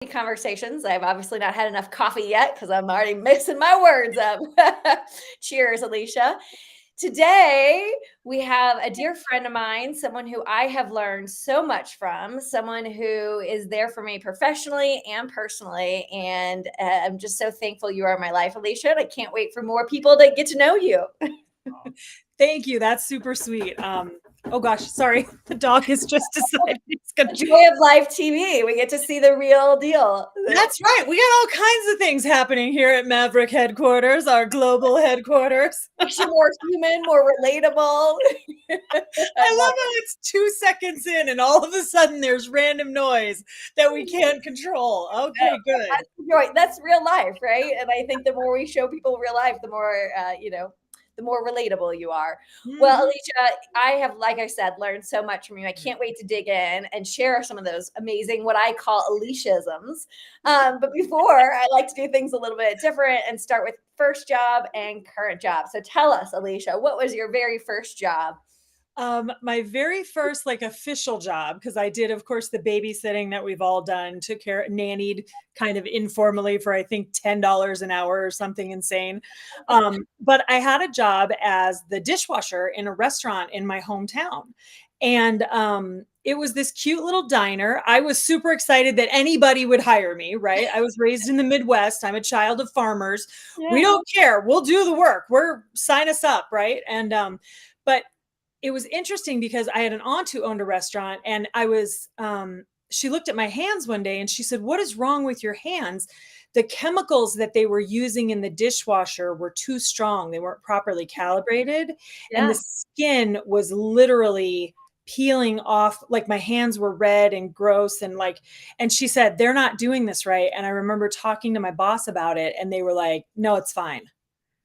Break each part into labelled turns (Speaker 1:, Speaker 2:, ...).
Speaker 1: conversations. I've obviously not had enough coffee yet because I'm already mixing my words up. Cheers, Alecia. Today, we have a dear friend of mine, someone who I have learned so much from, someone who is there for me professionally and personally. And I'm just so thankful you are in my life, Alecia. And I can't wait for more people to get to know you.
Speaker 2: Thank you. That's super sweet. Oh gosh, sorry. The dog has just decided it's gonna.
Speaker 1: Joy of live TV. We get to see the real deal.
Speaker 2: That's right. We got all kinds of things happening here at Maverick headquarters, our global headquarters.
Speaker 1: Makes you more human, more relatable.
Speaker 2: I love how it's 2 seconds in and all of a sudden there's random noise that we can't control. Okay, good.
Speaker 1: That's real life, right? And I think the more we show people real life, the more, the more relatable you are. Well, Alecia, I have, like I said, learned so much from you. I can't wait to dig in and share some of those amazing, what I call Aleciaisms. But before, I like to do things a little bit different and start with first job and current job. So tell us, Alecia, what was your very first job?
Speaker 2: My very first official job, because I did, of course, the babysitting that we've all done, took care, nannied kind of informally for I think $10 an hour or something insane. But I had a job as the dishwasher in a restaurant in my hometown. And it was this cute little diner. I was super excited that anybody would hire me, right? I was raised in the Midwest. I'm a child of farmers.
Speaker 1: Yeah.
Speaker 2: We don't care. We'll do the work. Sign us up, right? And but it was interesting because I had an aunt who owned a restaurant, and she looked at my hands one day and she said, "What is wrong with your hands?" The chemicals that they were using in the dishwasher were too strong. They weren't properly calibrated.
Speaker 1: Yeah.
Speaker 2: And the skin was literally peeling off. Like my hands were red and gross. And she said, "They're not doing this right." And I remember talking to my boss about it, and they were like, "No, it's fine."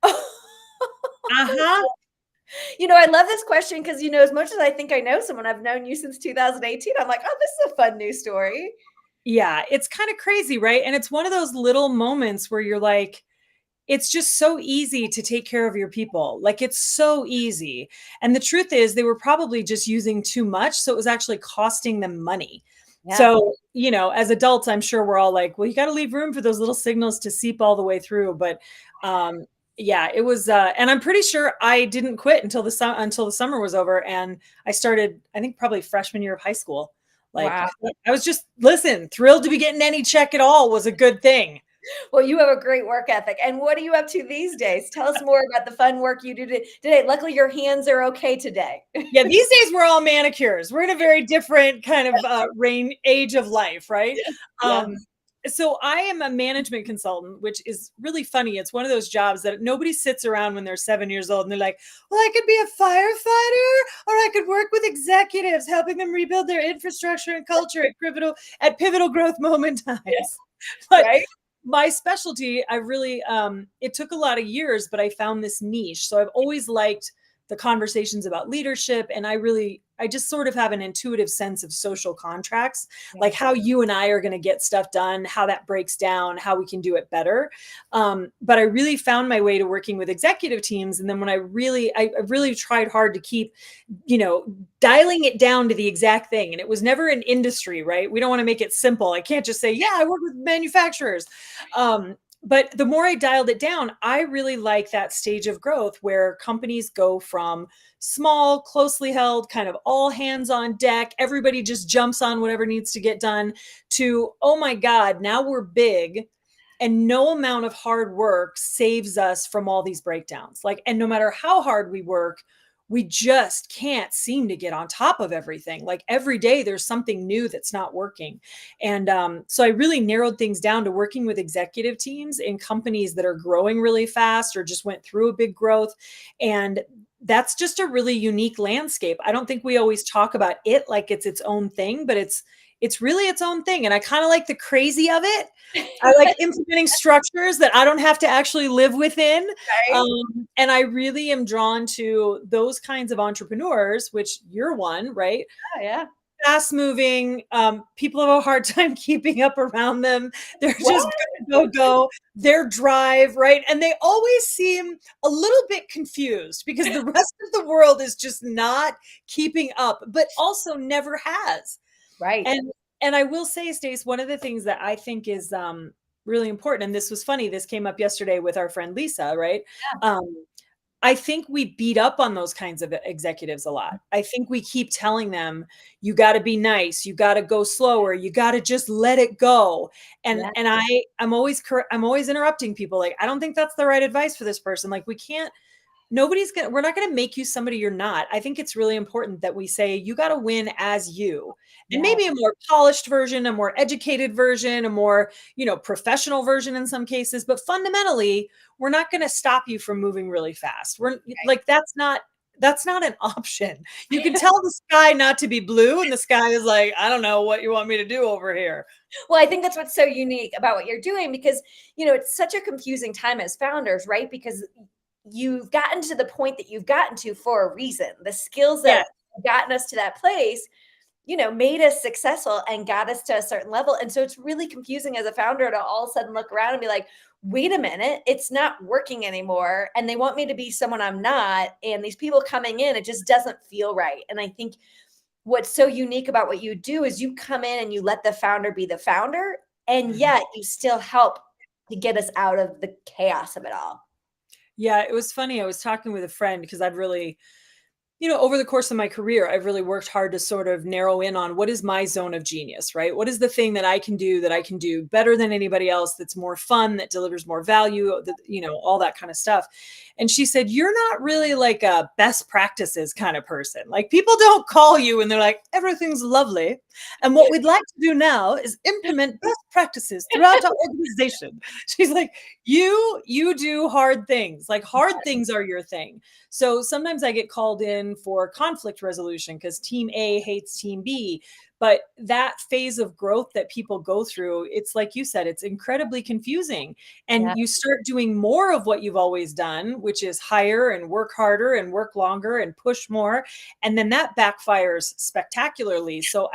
Speaker 2: Uh-huh.
Speaker 1: I love this question because, as much as I think I know someone, I've known you since 2018. I'm like, oh, this is a fun news story.
Speaker 2: Yeah, it's kind of crazy, right? And it's one of those little moments where you're like, it's just so easy to take care of your people. Like, it's so easy. And the truth is, they were probably just using too much. So it was actually costing them money.
Speaker 1: Yeah.
Speaker 2: So, as adults, I'm sure we're all like, well, you got to leave room for those little signals to seep all the way through. But yeah, it was, and I'm pretty sure I didn't quit until the summer was over, and I started, I think, probably freshman year of high school.
Speaker 1: Wow.
Speaker 2: I was just, thrilled to be getting any check at all was a good thing.
Speaker 1: Well, you have a great work ethic. And what are you up to these days? Tell us more about the fun work you do today. Luckily, your hands are okay today.
Speaker 2: Yeah, these days we're all manicures. We're in a very different kind of age of life, right?
Speaker 1: Yeah.
Speaker 2: So I am a management consultant, which is really funny. It's one of those jobs that nobody sits around when they're 7 years old and they're like, well, I could be a firefighter, or I could work with executives, helping them rebuild their infrastructure and culture at pivotal growth moment times.
Speaker 1: Yes.
Speaker 2: But
Speaker 1: right?
Speaker 2: My specialty, I really, it took a lot of years, but I found this niche. So I've always liked the conversations about leadership. And I just sort of have an intuitive sense of social contracts, like how you and I are going to get stuff done, how that breaks down, how we can do it better. But I really found my way to working with executive teams. And then when I really tried hard to keep, dialing it down to the exact thing. And it was never an industry, right? We don't want to make it simple. I can't just say, yeah, I work with manufacturers. But the more I dialed it down, I really like that stage of growth where companies go from small, closely held, kind of all hands on deck, everybody just jumps on whatever needs to get done, to, oh my God, now we're big. And no amount of hard work saves us from all these breakdowns. And no matter how hard we work, we just can't seem to get on top of everything. Like every day there's something new that's not working. And so I really narrowed things down to working with executive teams in companies that are growing really fast or just went through a big growth. And that's just a really unique landscape. I don't think we always talk about it like it's its own thing, but it's really its own thing. And I kind of like the crazy of it. I like implementing structures that I don't have to actually live within.
Speaker 1: Right.
Speaker 2: And I really am drawn to those kinds of entrepreneurs, which you're one, right?
Speaker 1: Oh, yeah.
Speaker 2: Fast moving. People have a hard time keeping up around them. They're just go, their drive, right? And they always seem a little bit confused because the rest of the world is just not keeping up, but also never has.
Speaker 1: Right.
Speaker 2: And I will say, Stace, one of the things that I think is really important, and this was funny, this came up yesterday with our friend Lisa, right? Um, I think we beat up on those kinds of executives a lot. I think we keep telling them, you got to be nice, you got to go slower, you got to just let it go. And
Speaker 1: Yeah.
Speaker 2: I'm always interrupting people, like, I don't think that's the right advice for this person. Like, we can't, we're not going to make you somebody you're not. I think it's really important that we say you got to win as you, and
Speaker 1: Yeah.
Speaker 2: maybe a more polished version, a more educated version, a more, professional version in some cases, but fundamentally we're not going to stop you from moving really fast. We're like, that's not an option. You can tell the sky not to be blue and the sky is like, I don't know what you want me to do over here.
Speaker 1: Well, I think that's what's so unique about what you're doing because, it's such a confusing time as founders, right? Because you've gotten to the point that you've gotten to for a reason. The skills that
Speaker 2: Yeah.
Speaker 1: have gotten us to that place, made us successful and got us to a certain level. And so it's really confusing as a founder to all of a sudden look around and be like, wait a minute, it's not working anymore. And they want me to be someone I'm not. And these people coming in, it just doesn't feel right. And I think what's so unique about what you do is you come in and you let the founder be the founder, and yet you still help to get us out of the chaos of it all.
Speaker 2: Yeah, it was funny. I was talking with a friend because I've really, over the course of my career, I've really worked hard to sort of narrow in on what is my zone of genius, right? What is the thing that I can do better than anybody else, that's more fun, that delivers more value, all that kind of stuff. And she said, you're not really like a best practices kind of person. Like, people don't call you and they're like, everything's lovely. And what we'd like to do now is implement best practices throughout our organization. She's like, you do hard things. Like, hard things are your thing. So sometimes I get called in for conflict resolution because team A hates team B. But that phase of growth that people go through, it's like you said, it's incredibly confusing.
Speaker 1: Yeah.
Speaker 2: And you start doing more of what you've always done, which is hire and work harder and work longer and push more. And then that backfires spectacularly. So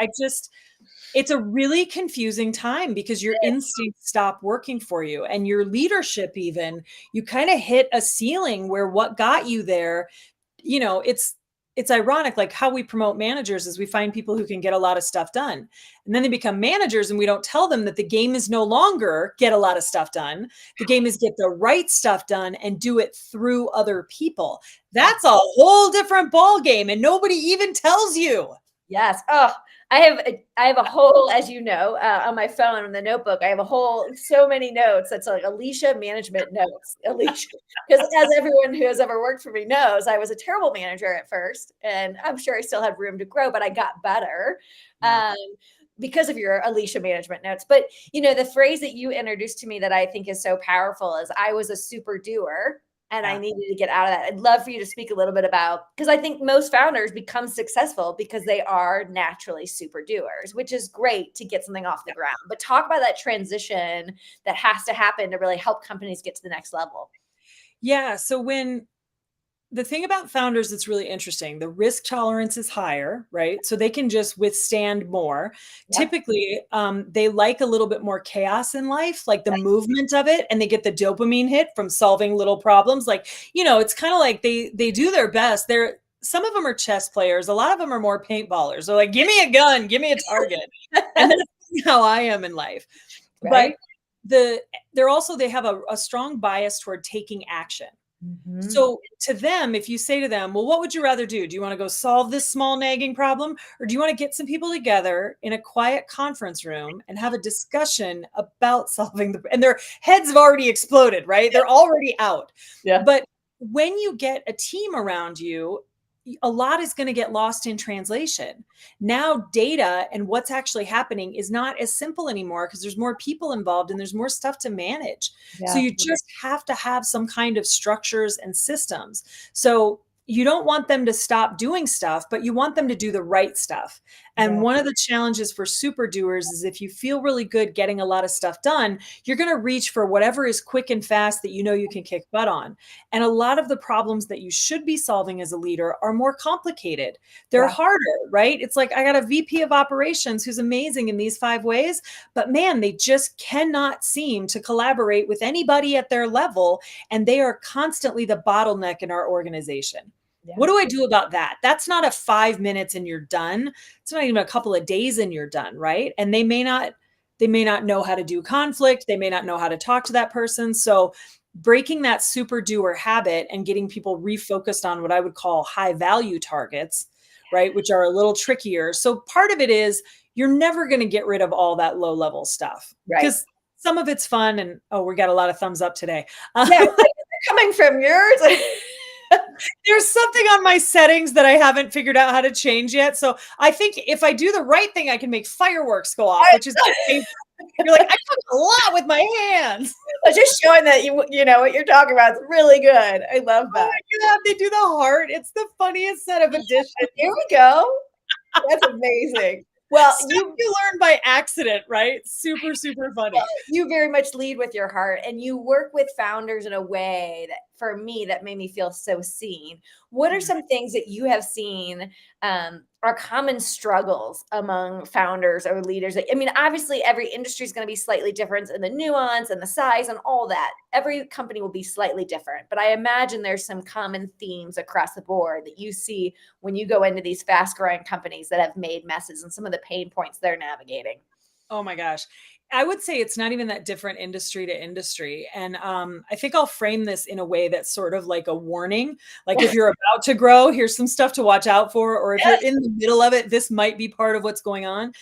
Speaker 2: it's a really confusing time because your instincts stop working for you, and your leadership, even, you kind of hit a ceiling where what got you there, it's ironic, like how we promote managers is we find people who can get a lot of stuff done, and then they become managers and we don't tell them that the game is no longer get a lot of stuff done. The game is get the right stuff done and do it through other people. That's a whole different ball game, and nobody even tells you.
Speaker 1: Yes. Oh, I have a whole, as you know, on my phone in the notebook. I have a whole so many notes. That's like Alecia management notes. Alecia, because as everyone who has ever worked for me knows, I was a terrible manager at first, and I'm sure I still have room to grow, but I got better.
Speaker 2: Yeah.
Speaker 1: Because of your Alecia management notes. But the phrase that you introduced to me that I think is so powerful is I was a super doer and I
Speaker 2: Yeah.
Speaker 1: needed to get out of that. I'd love for you to speak a little bit about, because I think most founders become successful because they are naturally super doers, which is great to get something off the ground. But talk about that transition that has to happen to really help companies get to the next level.
Speaker 2: Yeah. So the thing about founders that's really interesting, the risk tolerance is higher, right? So they can just withstand more.
Speaker 1: Yep.
Speaker 2: Typically, they like a little bit more chaos in life, like the movement of it, and they get the dopamine hit from solving little problems. Like, it's kind of like they do their best. Some of them are chess players. A lot of them are more paintballers. They're like, give me a gun, give me a target. And that's how I am in life. But
Speaker 1: Right.
Speaker 2: they have a strong bias toward taking action.
Speaker 1: Mhm.
Speaker 2: So to them, if you say to them, well, what would you rather do? Do you want to go solve this small nagging problem? Or do you want to get some people together in a quiet conference room and have a discussion about solving and their heads have already exploded, right? They're already out.
Speaker 1: Yeah.
Speaker 2: But when you get a team around you, a lot is going to get lost in translation. Now, data and what's actually happening is not as simple anymore because there's more people involved and there's more stuff to manage. So
Speaker 1: Yeah.
Speaker 2: you just have to have some kind of structures and systems. So you don't want them to stop doing stuff, but you want them to do the right stuff. And
Speaker 1: Yeah.
Speaker 2: one of the challenges for super doers is if you feel really good getting a lot of stuff done, you're going to reach for whatever is quick and fast that you can kick butt on. And a lot of the problems that you should be solving as a leader are more complicated. They're
Speaker 1: Yeah.
Speaker 2: harder, right? It's like I got a VP of operations who's amazing in these 5 ways, but man, they just cannot seem to collaborate with anybody at their level. And they are constantly the bottleneck in our organization. What
Speaker 1: Yeah.
Speaker 2: do I do about that? That's not a 5 minutes and you're done. It's not even a couple of days and you're done, right? And they may not know how to do conflict. They may not know how to talk to that person. So breaking that super doer habit and getting people refocused on what I would call high value targets, right? Which are a little trickier. So part of it is you're never going to get rid of all that low level stuff
Speaker 1: Right.
Speaker 2: because some of it's fun. And oh, we got a lot of thumbs up today.
Speaker 1: Yeah, it's like, is it coming from yours?
Speaker 2: There's something on my settings that I haven't figured out how to change yet. So I think if I do the right thing, I can make fireworks go off, which is you're like, I cook a lot with my hands.
Speaker 1: It's just showing that you know what you're talking about. It's really good. I love
Speaker 2: Oh
Speaker 1: that.
Speaker 2: my God, they do the heart. It's the funniest set of additions.
Speaker 1: Here we go. That's amazing. Well,
Speaker 2: Stuff you learn by accident, right? Super, super funny.
Speaker 1: you very much lead with your heart and you work with founders in a way that for me that made me feel so seen. What are some things that you have seen are common struggles among founders or leaders? I mean, obviously every industry is going to be slightly different in the nuance and the size and all that. Every company will be slightly different, but I imagine there's some common themes across the board that you see when you go into these fast growing companies that have made messes and some of the pain points they're navigating.
Speaker 2: Oh my gosh. I would say it's not even that different industry to industry. And I think I'll frame this in a way that's sort of like a warning. Like if you're about to grow, here's some stuff to watch out for. Or if you're in the middle of it, this might be part of what's going on.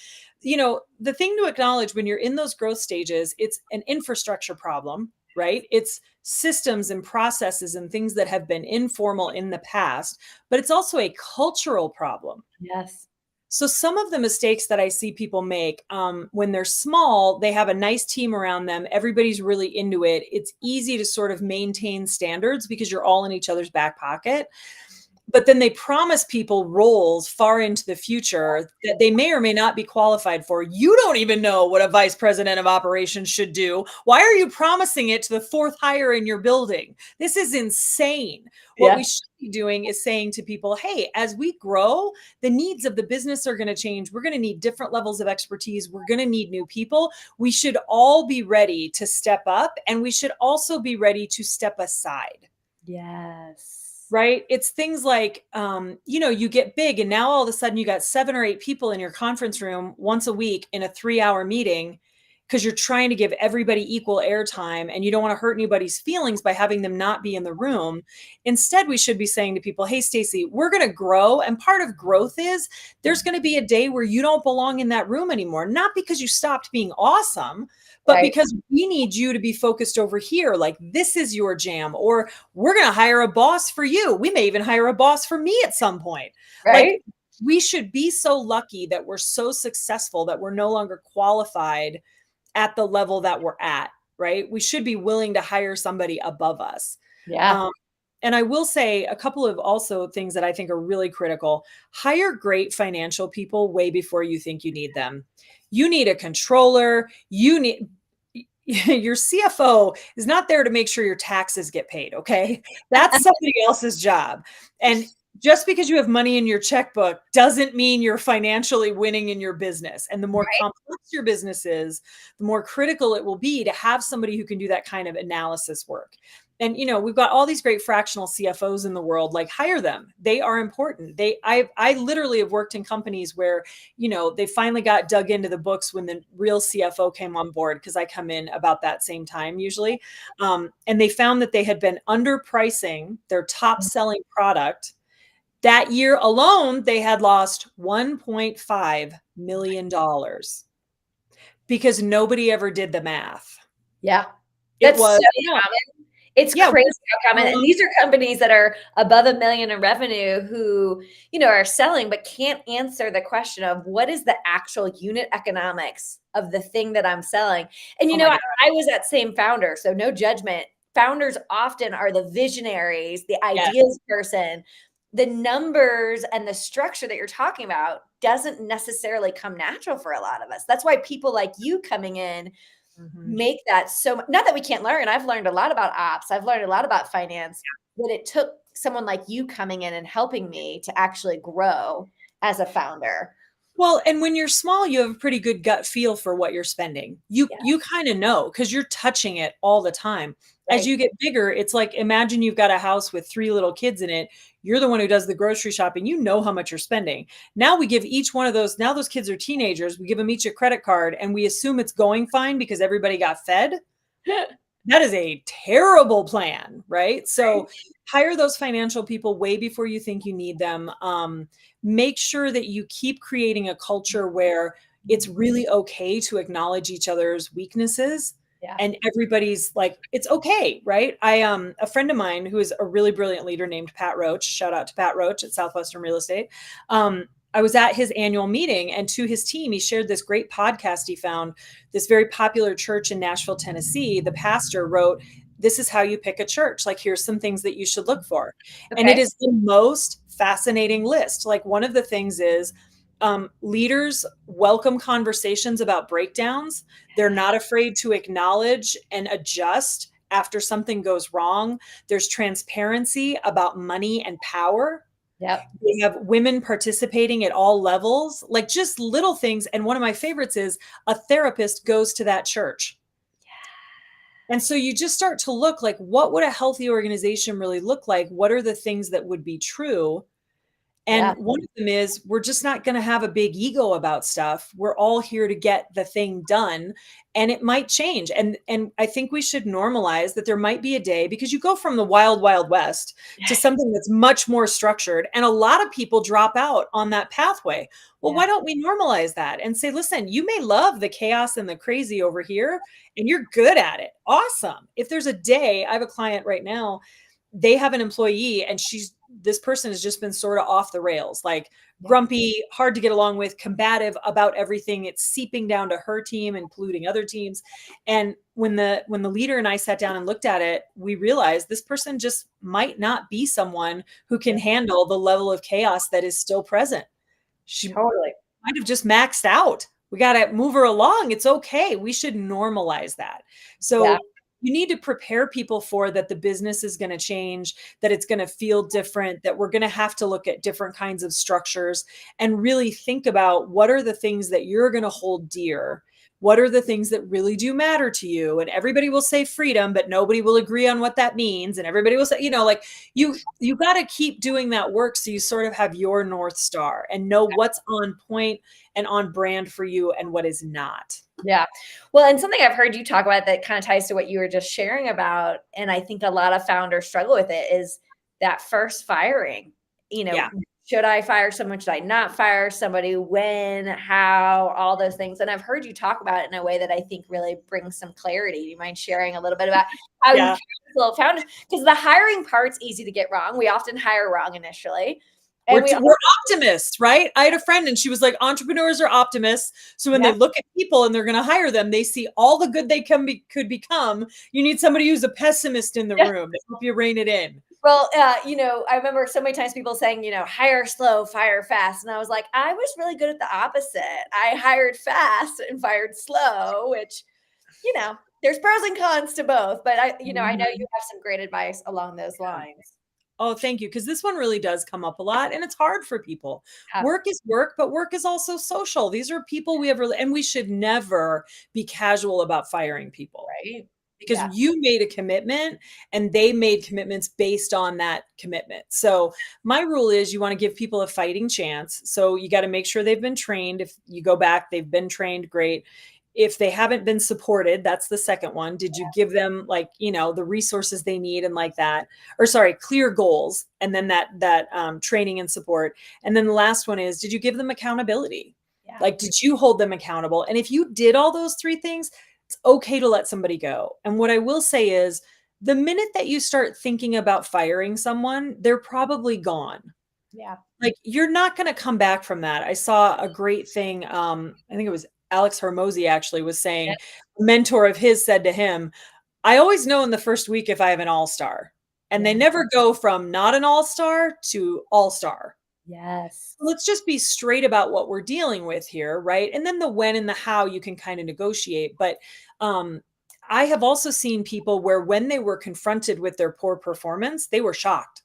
Speaker 2: The thing to acknowledge when you're in those growth stages, it's an infrastructure problem, right? It's systems and processes and things that have been informal in the past, but it's also a cultural problem.
Speaker 1: Yes.
Speaker 2: So some of the mistakes that I see people make when they're small, they have a nice team around them. Everybody's really into it. It's easy to sort of maintain standards because you're all in each other's back pocket. But then they promise people roles far into the future that they may or may not be qualified for. You don't even know what a vice president of operations should do. Why are you promising it to the fourth hire in your building? This is insane. What
Speaker 1: Yeah.
Speaker 2: we should be doing is saying to people, hey, as we grow, the needs of the business are going to change. We're going to need different levels of expertise. We're going to need new people. We should all be ready to step up, and we should also be ready to step aside.
Speaker 1: Yes.
Speaker 2: Right? It's things like, you get big and now all of a sudden you got 7 or 8 people in your conference room once a week in a 3-hour meeting because you're trying to give everybody equal airtime and you don't want to hurt anybody's feelings by having them not be in the room. Instead, we should be saying to people, hey, Stacy, we're going to grow. And part of growth is there's going to be a day where you don't belong in that room anymore, not because you stopped being awesome, but
Speaker 1: Right.
Speaker 2: because we need you to be focused over here. Like this is your jam, or we're going to hire a boss for you. We may even hire a boss for me at some point. Like
Speaker 1: Right.
Speaker 2: we should be so lucky that we're so successful that we're no longer qualified at the level that we're at, right? We should be willing to hire somebody above us.
Speaker 1: Yeah.
Speaker 2: Um, and I will say a couple of also things that I think are really critical. Hire great financial people way before you think you need them. You need a controller. Your CFO is not there to make sure your taxes get paid. Okay. That's somebody else's job. And just because you have money in your checkbook doesn't mean you're financially winning in your business. And the more
Speaker 1: Right.
Speaker 2: complex your business is, the more critical it will be to have somebody who can do that kind of analysis work. And we've got all these great fractional CFOs in the world. Like hire them; they are important. I literally have worked in companies where they finally got dug into the books when the real CFO came on board because I come in about that same time usually, and they found that they had been underpricing their top selling product. That year alone, they had lost $1.5 million because nobody ever did the math.
Speaker 1: Yeah.
Speaker 2: It
Speaker 1: That's
Speaker 2: was,
Speaker 1: so common. It's
Speaker 2: yeah,
Speaker 1: crazy how common. And these are companies that are above 1 million in revenue who, are selling, but can't answer the question of what is the actual unit economics of the thing that I'm selling. And,
Speaker 2: oh my God.
Speaker 1: I was that same founder, so no judgment. Founders often are the visionaries, the
Speaker 2: Yes.
Speaker 1: ideas person. The numbers and the structure that you're talking about doesn't necessarily come natural for a lot of us. That's why people like you coming in
Speaker 2: Mhm.
Speaker 1: make that so not that we can't learn. I've learned a lot about ops. I've learned a lot about finance, but it took someone like you coming in and helping me to actually grow as a founder.
Speaker 2: Well, and when you're small, you have a pretty good gut feel for what you're spending. You
Speaker 1: Yeah.
Speaker 2: you kind of know because you're touching it all the time. As
Speaker 1: Right.
Speaker 2: you get bigger, it's like, imagine you've got a house with 3 little kids in it. You're the one who does the grocery shopping. You know how much you're spending. Now we give each one of those, now those kids are teenagers. We give them each a credit card and we assume it's going fine because everybody got fed. That is a terrible plan, right? So hire those financial people way before you think you need them. Make sure that you keep creating a culture where it's really okay to acknowledge each other's weaknesses
Speaker 1: Yeah.
Speaker 2: and everybody's like, it's okay, right? A friend of mine who is a really brilliant leader named Pat Roach, shout out to Pat Roach at Southwestern Real Estate. I was at his annual meeting, and to his team, he shared this great podcast he found. This very popular church in Nashville, Tennessee. The pastor wrote, "This is how you pick a church. Like, here's some things that you should look for." And it
Speaker 1: Okay.
Speaker 2: is the most fascinating list. Like, one of the things is leaders welcome conversations about breakdowns. They're not afraid to acknowledge and adjust after something goes wrong. There's transparency about money and power.
Speaker 1: Yep.
Speaker 2: We have women participating at all levels, like just little things. And one of my favorites is a therapist goes to that church. And so you just start to look like, what would a healthy organization really look like? What are the things that would be true? And
Speaker 1: Yeah.
Speaker 2: one of them is, we're just not going to have a big ego about stuff. We're all here to get the thing done, and it might change. And I think we should normalize that there might be a day, because you go from the wild wild west to something that's much more structured, and a lot of people drop out on that pathway. Well,
Speaker 1: Yeah.
Speaker 2: why don't we normalize that and say, listen, you may love the chaos and the crazy over here and you're good at it. Awesome. If there's a day, I have a client right now, they have an employee and this person has just been sort of off the rails, like
Speaker 1: Yeah.
Speaker 2: grumpy, hard to get along with, combative about everything. It's seeping down to her team and polluting other teams. And when the leader and I sat down and looked at it, we realized this person just might not be someone who can
Speaker 1: Yeah.
Speaker 2: handle the level of chaos that is still present. She
Speaker 1: Totally.
Speaker 2: might have just maxed out. We got to move her along. It's okay. We should normalize that.
Speaker 1: Yeah.
Speaker 2: So you need to prepare people for that. The business is going to change, that it's going to feel different, that we're going to have to look at different kinds of structures and really think about, what are the things that you're going to hold dear? What are the things that really do matter to you? And everybody will say freedom, but nobody will agree on what that means. And everybody will say, like, you got to keep doing that work so you sort of have your North Star and know what's on point and on brand for you and what is not.
Speaker 1: Yeah. Well, and something I've heard you talk about that kind of ties to what you were just sharing about, and I think a lot of founders struggle with it, is that first firing.
Speaker 2: Yeah.
Speaker 1: Should I fire someone? Should I not fire somebody? When? How? All those things. And I've heard you talk about it in a way that I think really brings some clarity. Do you mind sharing a little bit about how you
Speaker 2: Yeah.
Speaker 1: counsel founders? Because the hiring part's easy to get wrong. We often hire wrong initially.
Speaker 2: We're,
Speaker 1: And we
Speaker 2: we're optimists, right? I had a friend and she was like, entrepreneurs are optimists. So when
Speaker 1: Yeah.
Speaker 2: they look at people and they're going to hire them, they see all the good they could become. You need somebody who's a pessimist in the room to help you rein it in.
Speaker 1: Well, I remember so many times people saying, hire slow, fire fast. And I was like, I was really good at the opposite. I hired fast and fired slow, which, there's pros and cons to both. But I know you have some great advice along those lines.
Speaker 2: Oh, thank you. Because this one really does come up a lot and it's hard for people.
Speaker 1: Yeah.
Speaker 2: Work is work, but work is also social. These are people we have, and we should never be casual about firing people.
Speaker 1: Right.
Speaker 2: Because
Speaker 1: Yeah.
Speaker 2: you made a commitment and they made commitments based on that commitment. So my rule is, you want to give people a fighting chance. So you got to make sure they've been trained. If you go back, they've been trained, great. If they haven't been supported, that's the second one. Did you give them the resources they need and like that, or sorry, clear goals, and then that training and support. And then the last one is, did you give them accountability?
Speaker 1: Yeah.
Speaker 2: Like, did you hold them accountable? And if you did all those three things, it's okay to let somebody go. And what I will say is, the minute that you start thinking about firing someone, they're probably gone.
Speaker 1: Yeah.
Speaker 2: Like, you're not going to come back from that. I saw a great thing. I think it was Alex Hormozy actually was saying, a mentor of his said to him, I always know in the first week if I have an all-star. And they never go from not an all-star to all-star.
Speaker 1: Yes.
Speaker 2: Let's just be straight about what we're dealing with here, right? And then the when and the how you can kind of negotiate. But I have also seen people where, when they were confronted with their poor performance, they were shocked.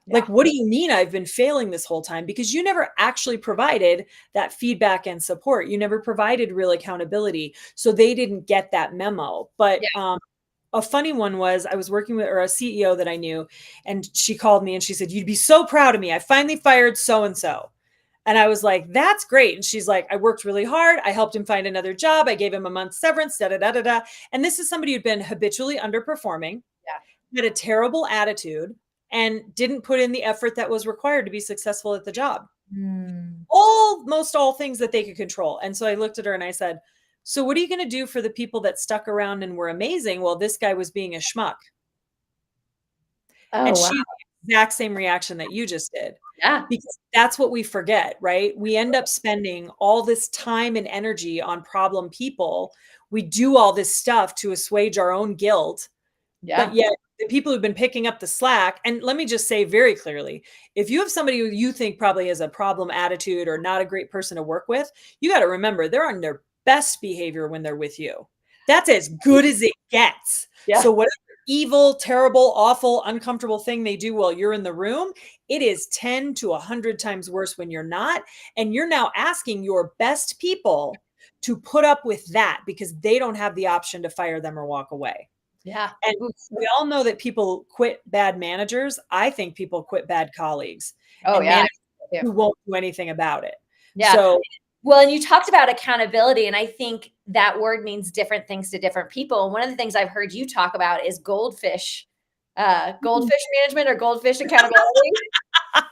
Speaker 1: Yeah.
Speaker 2: Like, what do you mean I've been failing this whole time? Because you never actually provided that feedback and support. You never provided real accountability. So they didn't get that memo. But a funny one was I was working with, or a CEO that I knew, and she called me and she said, "You'd be so proud of me. I finally fired so and so." And I was like, "That's great." And she's like, "I worked really hard. I helped him find another job. I gave him a month's severance, da da da da da." And this is somebody who'd been habitually underperforming,
Speaker 1: Yeah.
Speaker 2: had a terrible attitude, and didn't put in the effort that was required to be successful at the job.
Speaker 1: Mm.
Speaker 2: Almost all things that they could control. And so I looked at her and I said, "So what are you going to do for the people that stuck around and were amazing while this guy was being a schmuck?"
Speaker 1: Oh,
Speaker 2: And
Speaker 1: wow.
Speaker 2: she had the exact same reaction that you just did.
Speaker 1: Yeah.
Speaker 2: Because that's what we forget, right? We end up spending all this time and energy on problem people. We do all this stuff to assuage our own guilt, but
Speaker 1: Yeah.
Speaker 2: yet the people who've been picking up the slack, and let me just say very clearly, if you have somebody who you think probably has a problem attitude or not a great person to work with, you got to remember they're on their best behavior when they're with you. That's as good as it gets.
Speaker 1: Yeah.
Speaker 2: So whatever evil, terrible, awful, uncomfortable thing they do while you're in the room, it is 10 to 100 times worse when you're not. And you're now asking your best people to put up with that because they don't have the option to fire them or walk away.
Speaker 1: Yeah.
Speaker 2: And
Speaker 1: Oof.
Speaker 2: we all know that people quit bad managers. I think people quit bad colleagues
Speaker 1: Oh,
Speaker 2: and
Speaker 1: yeah.
Speaker 2: managers
Speaker 1: Yeah.
Speaker 2: who won't do anything about it.
Speaker 1: Yeah.
Speaker 2: So,
Speaker 1: Well, and you talked about accountability, and I think that word means different things to different people. And one of the things I've heard you talk about is goldfish management or goldfish accountability.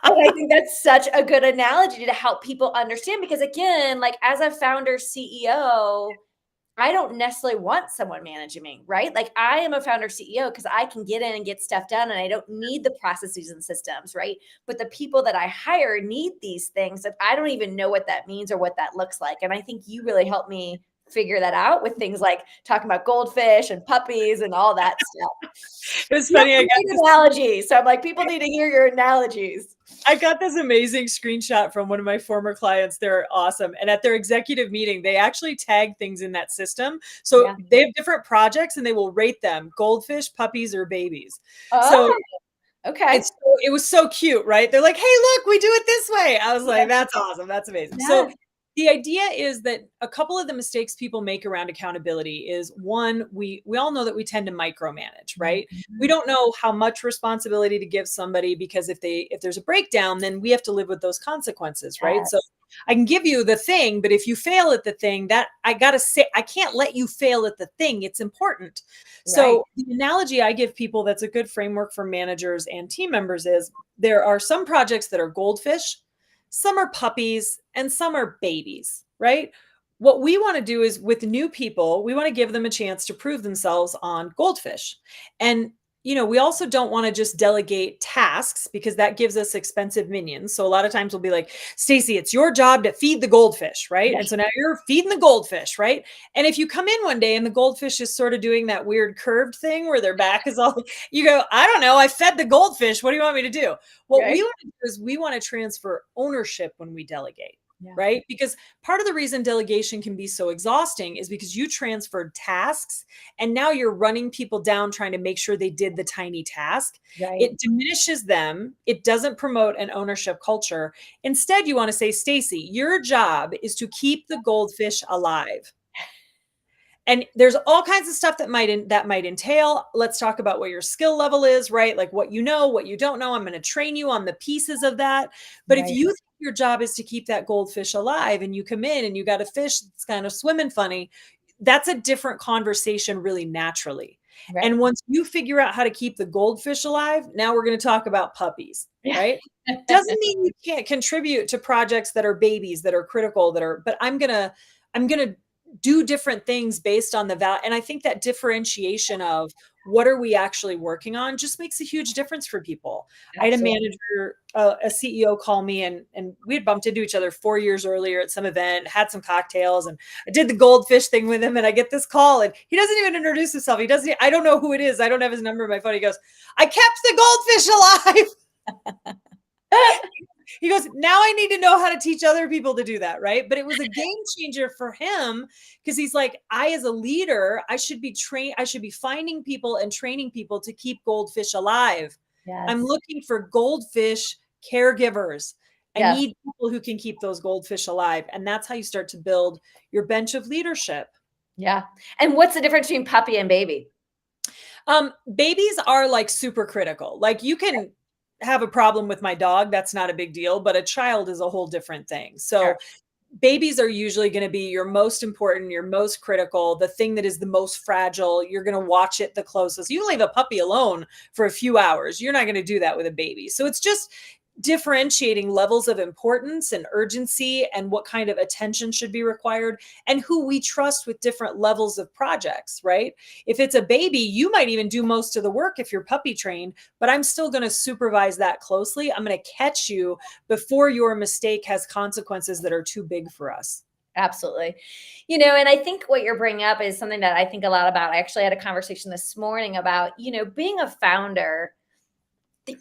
Speaker 1: And I think that's such a good analogy to help people understand because again, like as a founder CEO, I don't necessarily want someone managing me, right? Like I am a founder CEO because I can get in and get stuff done and I don't need the processes and systems, right? But the people that I hire need these things that I don't even know what that means or what that looks like. And I think you really helped me figure that out with things like talking about goldfish and puppies and all that stuff.
Speaker 2: it was
Speaker 1: You have
Speaker 2: funny.
Speaker 1: some great analogies. So I'm like, people need to hear your analogies.
Speaker 2: I got this amazing screenshot from one of my former clients. They're awesome. And at their executive meeting, they actually tag things in that system. So
Speaker 1: Yeah.
Speaker 2: they have different projects and they will rate them goldfish, puppies, or babies. So
Speaker 1: Oh, okay.
Speaker 2: it was so cute, right? They're like, "Hey, look, we do it this way." I was like,
Speaker 1: Yeah.
Speaker 2: "That's awesome. That's amazing." So
Speaker 1: Yes.
Speaker 2: the idea is that a couple of the mistakes people make around accountability is one, we all know that we tend to micromanage, right? We
Speaker 1: Mhm.
Speaker 2: don't know how much responsibility to give somebody because if there's a breakdown, then we have to live with those consequences, right? So
Speaker 1: Yes.
Speaker 2: I can give you the thing, but if you fail at the thing, that I got to say I can't let you fail at the thing. It's important.
Speaker 1: Right.
Speaker 2: So the analogy I give people that's a good framework for managers and team members is there are some projects that are goldfish, some are puppies, and some are babies, right? What we want to do is with new people, we want to give them a chance to prove themselves on goldfish. And we also don't want to just delegate tasks because that gives us expensive minions. So a lot of times we'll be like, "Stacy, it's your job to feed the goldfish," right?
Speaker 1: Yeah.
Speaker 2: And so now you're feeding the goldfish, right? And if you come in one day and the goldfish is sort of doing that weird curved thing where their back is all, you go, "I don't know, I fed the goldfish. What do you want me to do?" What we
Speaker 1: Right.
Speaker 2: want to do is we want to transfer ownership when we delegate.
Speaker 1: Yeah.
Speaker 2: Right? Because part of the reason delegation can be so exhausting is because you transferred tasks and now you're running people down trying to make sure they did the tiny task.
Speaker 1: Right.
Speaker 2: It diminishes them. It doesn't promote an ownership culture. Instead, you want to say, "Stacy, your job is to keep the goldfish alive." And there's all kinds of stuff that might entail. Let's talk about what your skill level is, right? Like what you know, what you don't know. I'm going to train you on the pieces of that. But if
Speaker 1: Right.
Speaker 2: you think your job is to keep that goldfish alive and you come in and you got a fish that's kind of swimming funny, that's a different conversation really naturally.
Speaker 1: Right.
Speaker 2: And once you figure out how to keep the goldfish alive, now we're going to talk about puppies,
Speaker 1: Yeah.
Speaker 2: right? Doesn't mean you can't contribute to projects that are babies that are critical but I'm going to do different things based on the value. And I think that differentiation of what are we actually working on just makes a huge difference for people. I had a
Speaker 1: Absolutely.
Speaker 2: manager, a CEO call me and we had bumped into each other 4 years earlier at some event, had some cocktails, and I did the goldfish thing with him. And I get this call and he doesn't even introduce himself. I don't know who it is. I don't have his number in my phone. He goes, "I kept the goldfish alive." He goes, "Now I need to know how to teach other people to do that." Right. But it was a game changer for him because he's like, I, as a leader, I should be finding people and training people to keep goldfish alive. I'm
Speaker 1: Yes.
Speaker 2: looking for goldfish caregivers. I
Speaker 1: Yes.
Speaker 2: need people who can keep those goldfish alive. And that's how you start to build your bench of leadership.
Speaker 1: Yeah. And what's the difference between puppy and baby?
Speaker 2: Babies are like super critical. Like you can have a problem with my dog, that's not a big deal, but a child is a whole different thing.
Speaker 1: Sure.
Speaker 2: So babies are usually going to be your most important, your most critical, the thing that is the most fragile. You're going to watch it the closest. You leave a puppy alone for a few hours. You're not going to do that with a baby. So it's just differentiating levels of importance and urgency and what kind of attention should be required and who we trust with different levels of projects, right? If it's a baby, you might even do most of the work if you're puppy trained, but I'm still going to supervise that closely. I'm going to catch you before your mistake has consequences that are too big for us.
Speaker 1: Absolutely. And I think what you're bringing up is something that I think a lot about. I actually had a conversation this morning about, being a founder.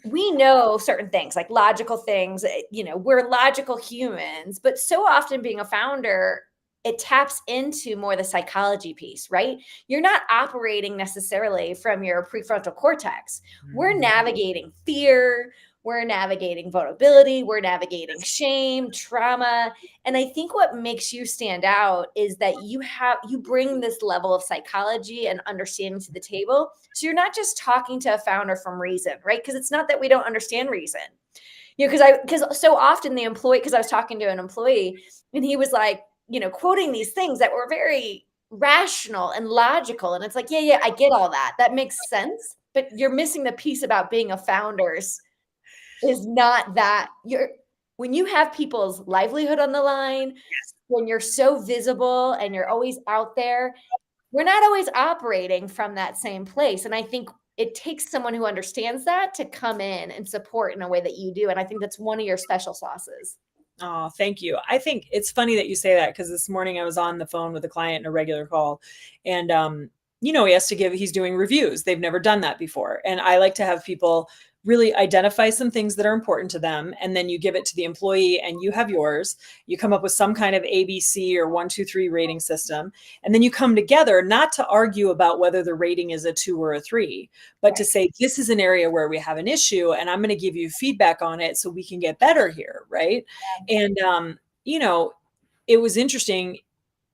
Speaker 1: We know certain things, like logical things, we're logical humans, but so often being a founder, it taps into more the psychology piece, right? You're not operating necessarily from your prefrontal cortex. We're
Speaker 2: Mhm.
Speaker 1: navigating fear, we're navigating vulnerability, we're navigating shame, trauma. And I think what makes you stand out is that you bring this level of psychology and understanding to the table. So you're not just talking to a founder from reason, right? Because it's not that we don't understand reason. Because so often the employee, because I was talking to an employee and he was like, quoting these things that were very rational and logical. And it's like, yeah, I get all that. That makes sense. But you're missing the piece about being a founder's is not that when you have people's livelihood on the line, when you're so visible and you're always out there, we're not always operating from that same place. And I think it takes someone who understands that to come in and support in a way that you do. And I think that's one of your special sauces.
Speaker 2: Oh, thank you. I think it's funny that you say that because this morning I was on the phone with a client in a regular call and he's doing reviews. They've never done that before. And I like to have people really identify some things that are important to them. And then you give it to the employee and you have yours. You come up with some kind of ABC or 1, 2, 3 rating system. And then you come together, not to argue about whether the rating is a 2 or a 3, but to say, this is an area where we have an issue and I'm going to give you feedback on it so we can get better here. Right. And, it was interesting.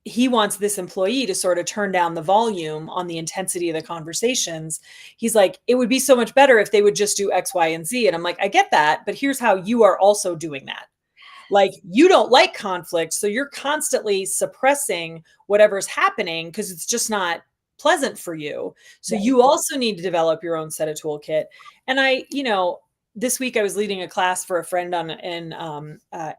Speaker 2: He wants this employee to sort of turn down the volume on the intensity of the conversations. He's like, it would be so much better if they would just do X, Y, and Z. And I'm like, I get that, but here's how you are also doing that. Like, you don't like conflict, so you're constantly suppressing whatever's happening because it's just not pleasant for you. So
Speaker 1: Right.
Speaker 2: you also need to develop your own set of toolkit. And this week I was leading a class for a friend in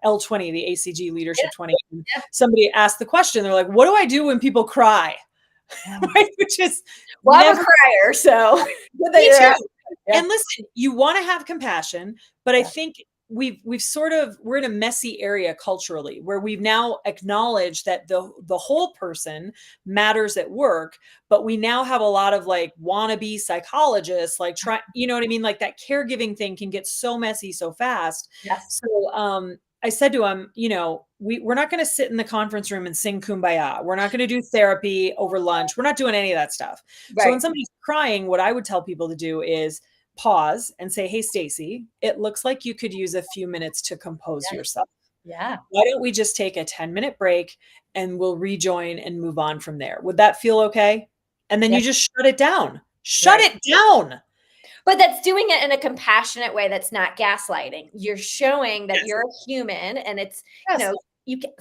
Speaker 2: L20, the ACG Leadership 20. And
Speaker 1: Yeah.
Speaker 2: somebody asked the question. They're like, "What do I do when people cry?"
Speaker 1: Yeah.
Speaker 2: Right? Which is
Speaker 1: Well, I'm a
Speaker 2: never.
Speaker 1: crier, so good that
Speaker 2: Me
Speaker 1: you're
Speaker 2: too.
Speaker 1: asking. Yeah.
Speaker 2: And listen, you want to have compassion, but I
Speaker 1: Yeah.
Speaker 2: think we're in a messy area culturally where we've now acknowledged that the whole person matters at work, but we now have a lot of like wannabe psychologists, like try, you know what I mean? Like that caregiving thing can get so messy so fast.
Speaker 1: Yes.
Speaker 2: So I said to him, we're not going to sit in the conference room and sing kumbaya. We're not going to do therapy over lunch. We're not doing any of that stuff. So when
Speaker 1: Right.
Speaker 2: somebody's crying, what I would tell people to do is pause and say, "Hey, Stacy, it looks like you could use a few minutes to compose
Speaker 1: Yeah.
Speaker 2: yourself.
Speaker 1: Yeah.
Speaker 2: Why don't we just take a 10-minute break and we'll rejoin and move on from there? Would that feel okay?" And then
Speaker 1: Yeah.
Speaker 2: you just shut it down. Shut
Speaker 1: Right.
Speaker 2: it down.
Speaker 1: But that's doing it in a compassionate way that's not gaslighting. You're showing that
Speaker 2: Yes.
Speaker 1: you're a human and it's,
Speaker 2: Yes.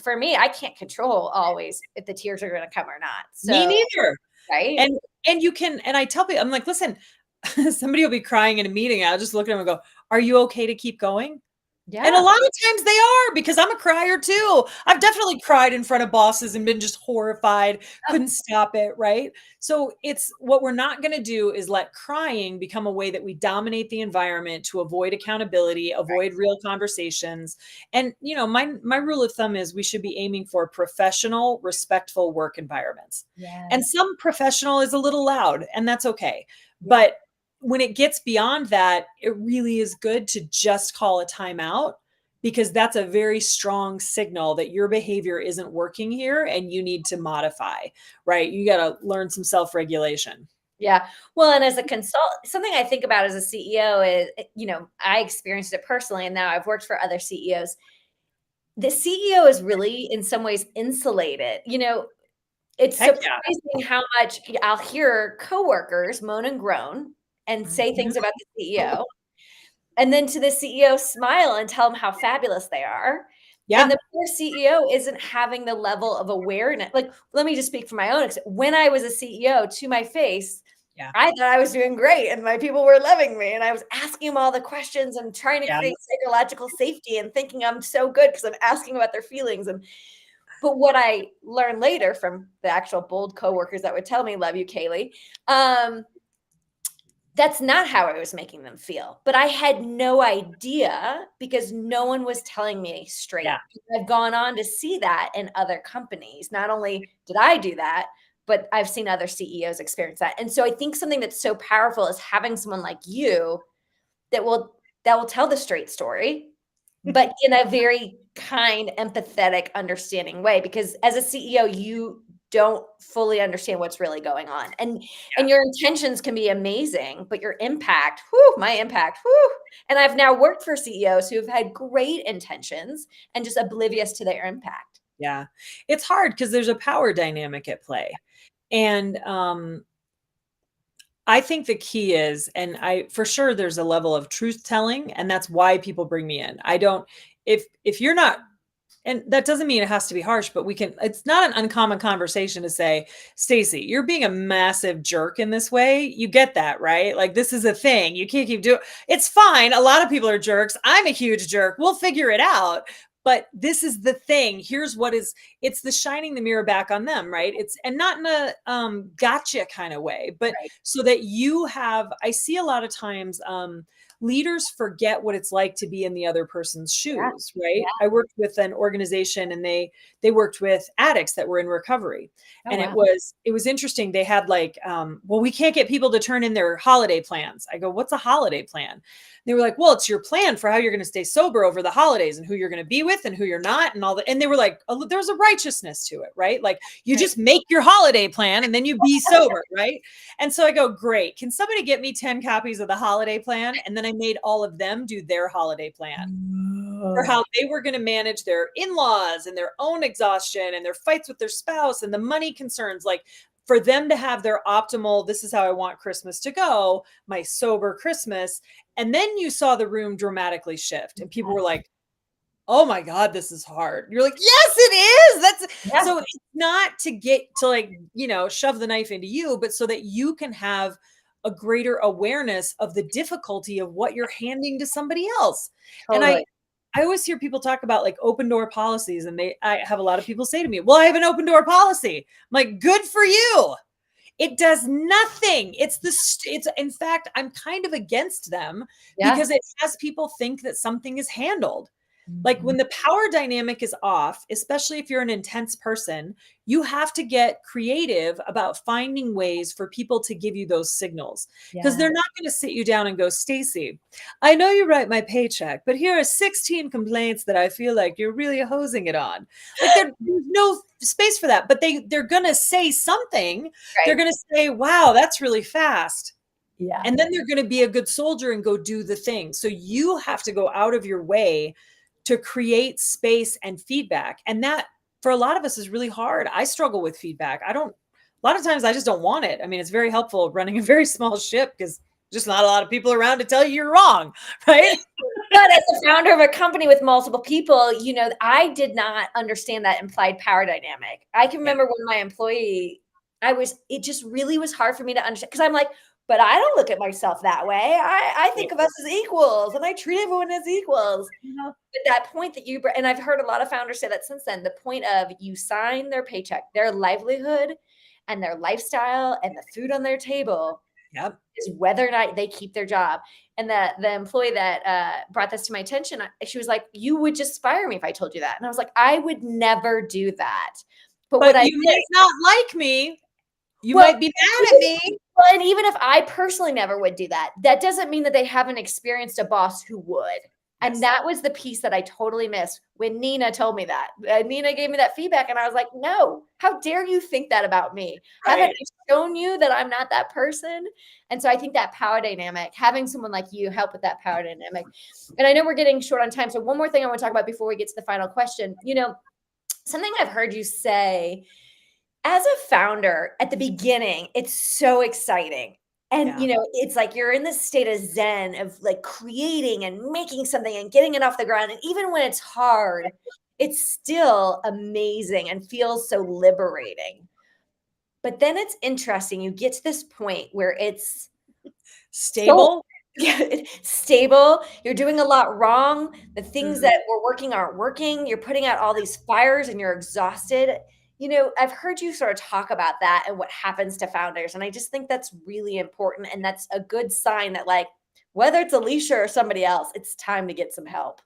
Speaker 1: for me, I can't control always if the tears are going to come or not.
Speaker 2: Me
Speaker 1: So,
Speaker 2: neither.
Speaker 1: right?
Speaker 2: And you can, and I tell people, I'm like, listen, somebody will be crying in a meeting. I'll just look at them and go, "Are you okay to keep going?" And a
Speaker 1: Yeah.
Speaker 2: lot of times they are, because I'm a crier too. I've definitely cried in front of bosses and been just horrified,
Speaker 1: Oh,
Speaker 2: couldn't stop it, right? So it's what we're not going to do is let crying become a way that we dominate the environment to avoid accountability, avoid
Speaker 1: right.
Speaker 2: real conversations. And my rule of thumb is we should be aiming for professional, respectful work environments. And
Speaker 1: Yes.
Speaker 2: some professional is a little loud, and that's okay.
Speaker 1: Yeah.
Speaker 2: But when it gets beyond that, it really is good to just call a timeout, because that's a very strong signal that your behavior isn't working here and you need to modify, right? You got to learn some self-regulation.
Speaker 1: Yeah. Well, and as a something I think about as a CEO is, I experienced it personally and now I've worked for other CEOs. The CEO is really in some ways insulated. It's
Speaker 2: Heck yeah.
Speaker 1: surprising how much I'll hear coworkers moan and groan and say
Speaker 2: Mhm.
Speaker 1: things about the CEO, and then to the CEO smile and tell them how fabulous they are. And
Speaker 2: Yeah.
Speaker 1: the poor CEO isn't having the level of awareness. Like, let me just speak from my own experience. When I was a CEO, to my face,
Speaker 2: Yeah.
Speaker 1: I thought I was doing great and my people were loving me. And I was asking them all the questions and trying to
Speaker 2: Yeah.
Speaker 1: create psychological safety and thinking I'm so good because I'm asking about their feelings. And but what I learned later from the actual bold coworkers that would tell me, "Love you, Kaylee," that's not how I was making them feel. But I had no idea because no one was telling me
Speaker 2: Yeah.
Speaker 1: straight. I've gone on to see that in other companies. Not only did I do that, but I've seen other CEOs experience that. And so I think something that's so powerful is having someone like you that will tell the straight story, but in a very kind, empathetic, understanding way, because as a CEO, you don't fully understand what's really going on. And your intentions can be amazing, but your impact, whew, my impact, whew. And I've now worked for CEOs who've had great intentions and just oblivious to their impact.
Speaker 2: Yeah. It's hard because there's a power dynamic at play. And I think the key is, and I for sure there's a level of truth telling, and that's why people bring me in. I don't, if you're not, and that doesn't mean it has to be harsh, but we can, it's not an uncommon conversation to say, Stacy, you're being a massive jerk in this way. You get that, right? Like this is a thing. You can't keep doing it's fine. A lot of people are jerks. I'm a huge jerk. We'll figure it out. But this is the thing. Here's what is it's the shining the mirror back on them, right? It's and not in a gotcha kind of way, but
Speaker 1: Right.
Speaker 2: so that you have, I see a lot of times leaders forget what it's like to be in the other person's
Speaker 1: Yeah.
Speaker 2: shoes, right?
Speaker 1: Yeah.
Speaker 2: I worked with an organization and they worked with addicts that were in recovery.
Speaker 1: Oh,
Speaker 2: And
Speaker 1: wow.
Speaker 2: it was interesting. They had like, well, we can't get people to turn in their holiday plans. I go, what's a holiday plan? They were like, well, it's your plan for how you're going to stay sober over the holidays and who you're going to be with and who you're not and all that. And they were like, oh, there's a righteousness to it, right? Like you
Speaker 1: Right.
Speaker 2: just make your holiday plan and then you be sober, right? And so I go, great. Can somebody get me 10 copies of the holiday plan? And then I made all of them do their holiday plan for
Speaker 1: Oh,
Speaker 2: how they were going to manage their in-laws and their own exhaustion and their fights with their spouse and the money concerns. Like for them to have their optimal, this is how I want Christmas to go, my sober Christmas. And then you saw the room dramatically shift and people were like, oh my God, this is hard. You're like, yes, it is. That's
Speaker 1: yeah,
Speaker 2: so it's not to get to like, shove the knife into you, but so that you can have a greater awareness of the difficulty of what you're handing to somebody else. And
Speaker 1: totally.
Speaker 2: I always hear people talk about like open door policies, and I have a lot of people say to me, well, I have an open door policy. I'm like, good for you. It does nothing. It's in fact, I'm kind of against them
Speaker 1: Yeah.
Speaker 2: because it has people think that something is handled. Like
Speaker 1: Mhm.
Speaker 2: when the power dynamic is off, especially if you're an intense person, you have to get creative about finding ways for people to give you those signals because
Speaker 1: Yeah.
Speaker 2: they're not going to sit you down and go, Stacy, I know you write my paycheck, but here are 16 complaints that I feel like you're really hosing it on. Like there's no space for that, but they're going to say something. They're
Speaker 1: Right.
Speaker 2: going to say, wow, that's really fast.
Speaker 1: Yeah.
Speaker 2: And then they're going to be a good soldier and go do the thing. So you have to go out of your way to create space and feedback. And that for a lot of us is really hard. I struggle with feedback. A lot of times I just don't want it. I mean, it's very helpful running a very small ship because just not a lot of people around to tell you you're wrong, right?
Speaker 1: But as a founder of a company with multiple people, I did not understand that implied power dynamic. I can
Speaker 2: Yeah,
Speaker 1: remember when my employee, it just really was hard for me to understand because I'm like, but I don't look at myself that way. I
Speaker 2: right.
Speaker 1: think of us as equals and I treat everyone as equals.
Speaker 2: You know?
Speaker 1: But that point that and I've heard a lot of founders say that since then, the point of you sign their paycheck, their livelihood and their lifestyle and the food on their table
Speaker 2: Yep.
Speaker 1: is whether or not they keep their job. And the employee that brought this to my attention, she was like, "You would just fire me if I told you that." And I was like, "I would never do that." But what
Speaker 2: But
Speaker 1: I
Speaker 2: you
Speaker 1: did,
Speaker 2: might not like me. You
Speaker 1: well,
Speaker 2: might be mad at me.
Speaker 1: well, and even if I personally never would do that, that doesn't mean that they haven't experienced a boss who would. And
Speaker 2: Yes.
Speaker 1: that was the piece that I totally missed when Nina told me that. Nina gave me that feedback, and I was like, no, how dare you think that about me? Haven't
Speaker 2: Right.
Speaker 1: I shown you that I'm not that person? And so I think that power dynamic, having someone like you help with that power dynamic. And I know we're getting short on time. So, one more thing I want to talk about before we get to the final question. Something I've heard you say As a founder, at the beginning, it's so exciting. And,
Speaker 2: Yeah.
Speaker 1: it's like you're in this state of zen of like creating and making something and getting it off the ground. And even when it's hard, it's still amazing and feels so liberating. But then it's interesting. You get to this point where it's so
Speaker 2: Stable.
Speaker 1: yeah, stable. You're doing a lot wrong. The things
Speaker 2: Mm.
Speaker 1: that were working aren't working. You're putting out all these fires and you're exhausted. I've heard you sort of talk about that and what happens to founders. And I just think that's really important. And that's a good sign that, like, whether it's Alicia or somebody else, it's time to get some help.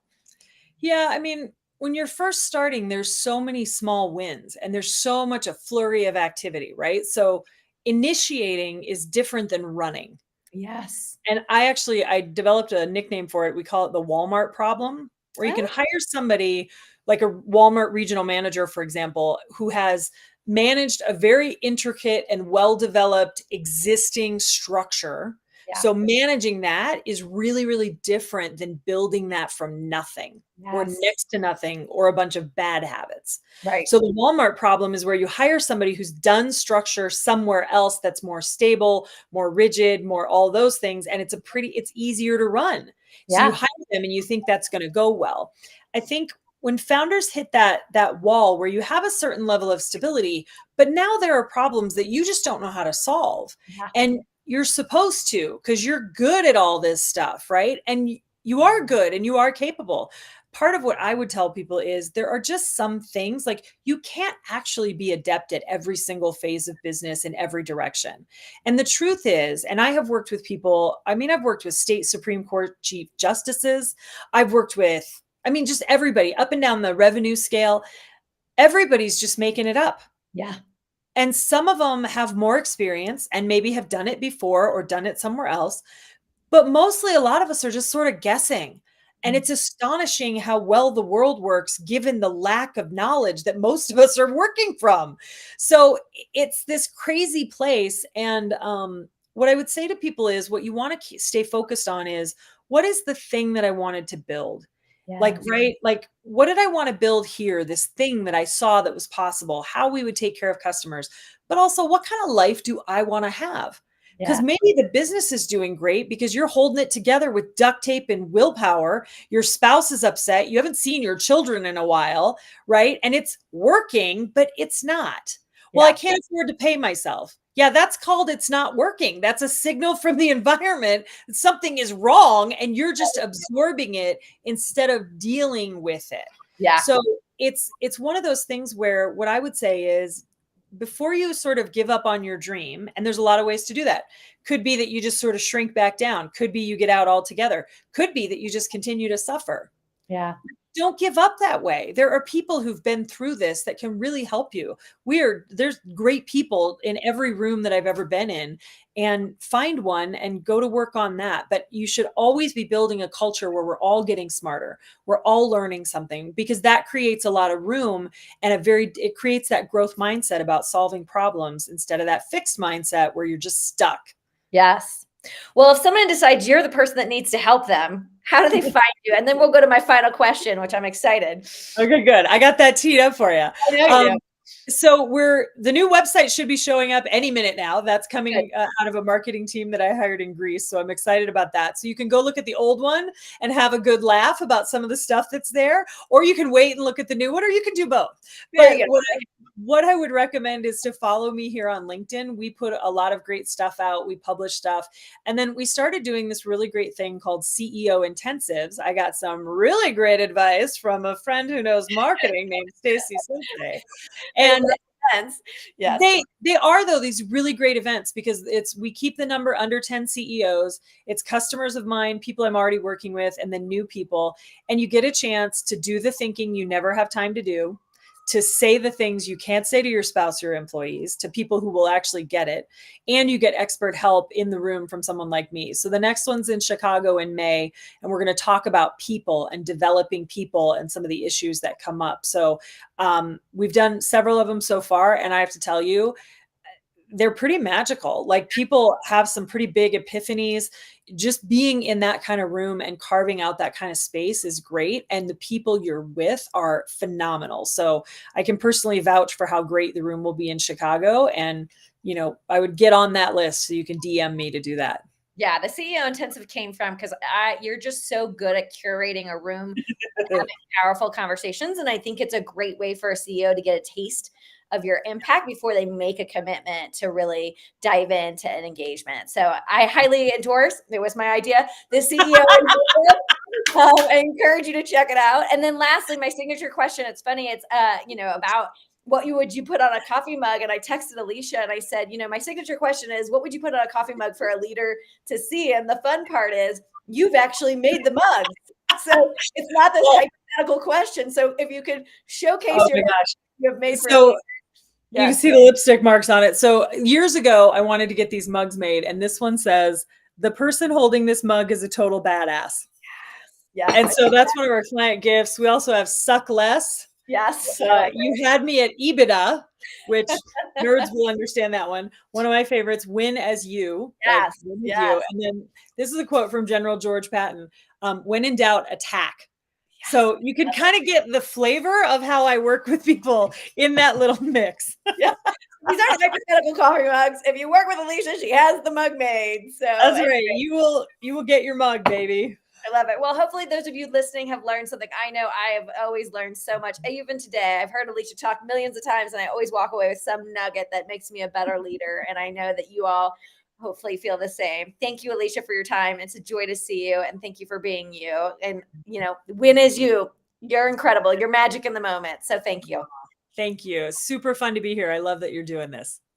Speaker 2: Yeah, I mean, when you're first starting, there's so many small wins and there's so much a flurry of activity, right? So initiating is different than running.
Speaker 1: Yes.
Speaker 2: And I developed a nickname for it. We call it the Walmart problem, where you can
Speaker 1: Oh,
Speaker 2: hire somebody like a Walmart regional manager, for example, who has managed a very intricate and well-developed existing structure.
Speaker 1: yeah.
Speaker 2: So managing that is really, really different than building that from nothing or
Speaker 1: Yes.
Speaker 2: next to nothing or a bunch of bad habits.
Speaker 1: Right.
Speaker 2: So the Walmart problem is where you hire somebody who's done structure somewhere else that's more stable, more rigid, more all those things. And it's easier to run. So you
Speaker 1: Yeah.
Speaker 2: hire them and you think that's going to go well. I think when founders hit that wall where you have a certain level of stability, but now there are problems that you just don't know how to solve.
Speaker 1: Yeah.
Speaker 2: And you're supposed to, because you're good at all this stuff, right? And you are good and you are capable. Part of what I would tell people is there are just some things like you can't actually be adept at every single phase of business in every direction. And the truth is, and I have worked with people, I mean, I've worked with state Supreme Court chief justices. I've worked with, I mean, just everybody up and down the revenue scale. Everybody's just making it up.
Speaker 1: Yeah.
Speaker 2: And some of them have more experience and maybe have done it before or done it somewhere else. But mostly, a lot of us are just sort of guessing. And
Speaker 1: Mm.
Speaker 2: it's astonishing how well the world works given the lack of knowledge that most of us are working from. So it's this crazy place. And what I would say to people is what you want to stay focused on is what is the thing that I wanted to build? Like,
Speaker 1: Yes.
Speaker 2: right? Like, what did I want to build here? This thing that I saw that was possible, how we would take care of customers, but also what kind of life do I want to have? Because
Speaker 1: Yeah.
Speaker 2: maybe the business is doing great because you're holding it together with duct tape and willpower. Your spouse is upset. You haven't seen your children in a while, right? And it's working, but it's not. Well, I
Speaker 1: Yeah.
Speaker 2: can't afford to pay myself. Yeah, that's called it's not working. That's a signal from the environment that something is wrong and you're just absorbing it instead of dealing with it.
Speaker 1: Yeah.
Speaker 2: So it's one of those things where what I would say is before you sort of give up on your dream, and there's a lot of ways to do that. Could be that you just sort of shrink back down. Could be you get out altogether. Could be that you just continue to suffer.
Speaker 1: Yeah.
Speaker 2: Don't give up that way. There are people who've been through this that can really help you. There's great people in every room that I've ever been in, and find one and go to work on that. But you should always be building a culture where we're all getting smarter. We're all learning something because that creates a lot of room and it creates that growth mindset about solving problems instead of that fixed mindset where you're just stuck.
Speaker 1: Yes. Well, if someone decides you're the person that needs to help them, how do they find you? And then we'll go to my final question, which I'm excited.
Speaker 2: Okay, good. I got that teed up for you.
Speaker 1: I know you
Speaker 2: Um,
Speaker 1: do.
Speaker 2: so the new website should be showing up any minute now. That's
Speaker 1: Good.
Speaker 2: coming out of a marketing team that I hired in Greece. So I'm excited about that. So you can go look at the old one and have a good laugh about some of the stuff that's there, or you can wait and look at the new one, or you can do both.
Speaker 1: Very
Speaker 2: But
Speaker 1: good.
Speaker 2: what I would recommend is to follow me here on LinkedIn. We put a lot of great stuff out. We publish stuff. And then we started doing this really great thing called CEO intensives. I got some really great advice from a friend who knows marketing named Stacy Sensei.
Speaker 1: They
Speaker 2: And
Speaker 1: make sense. Yes.
Speaker 2: they are though these really great events because we keep the number under 10 CEOs. It's customers of mine, people I'm already working with, and then new people. And you get a chance to do the thinking you never have time to do, to say the things you can't say to your spouse or employees, to people who will actually get it. And you get expert help in the room from someone like me. So the next one's in Chicago in May, and we're going to talk about people and developing people and some of the issues that come up. So we've done several of them so far. And I have to tell you, they're pretty magical. Like people have some pretty big epiphanies. Just being in that kind of room and carving out that kind of space is great. And the people you're with are phenomenal. So I can personally vouch for how great the room will be in Chicago. And, I would get on that list so you can DM me to do that.
Speaker 1: Yeah, the CEO intensive came from because you're just so good at curating a room and having powerful conversations. And I think it's a great way for a CEO to get a taste of your impact before they make a commitment to really dive into an engagement. So I highly endorse. It was my idea. The CEO. I encourage you to check it out. And then lastly, my signature question. It's funny. It's about what would you put on a coffee mug? And I texted Alecia and I said, my signature question is, what would you put on a coffee mug for a leader to see? And the fun part is you've actually made the mugs. So it's not this hypothetical question. So if you could showcase
Speaker 2: my gosh.
Speaker 1: you have made for
Speaker 2: So you can
Speaker 1: yes.
Speaker 2: see the lipstick marks on it. So years ago, I wanted to get these mugs made. And this one says, the person holding this mug is a total badass.
Speaker 1: Yes.
Speaker 2: And so that's one of our client gifts. We also have suck less.
Speaker 1: Yes.
Speaker 2: You had me at EBITDA, which nerds will understand that one. One of my favorites, win as you.
Speaker 1: Yes.
Speaker 2: Like, win as you. And then this is a quote from General George Patton. When in doubt, attack. Yes. So you can kind of get the flavor of how I work with people in that little mix.
Speaker 1: Yeah. These aren't hypothetical coffee mugs. If you work with Alecia, she has the mug made. So
Speaker 2: that's right. You will get your mug, baby.
Speaker 1: I love it. Well, hopefully those of you listening have learned something. I know I have always learned so much. Even today, I've heard Alecia talk millions of times, and I always walk away with some nugget that makes me a better leader. And I know that you all hopefully feel the same. Thank you, Alecia, for your time. It's a joy to see you, and thank you for being you. And, win is you. You're incredible. You're magic in the moment. So thank you.
Speaker 2: Thank you. Super fun to be here. I love that you're doing this.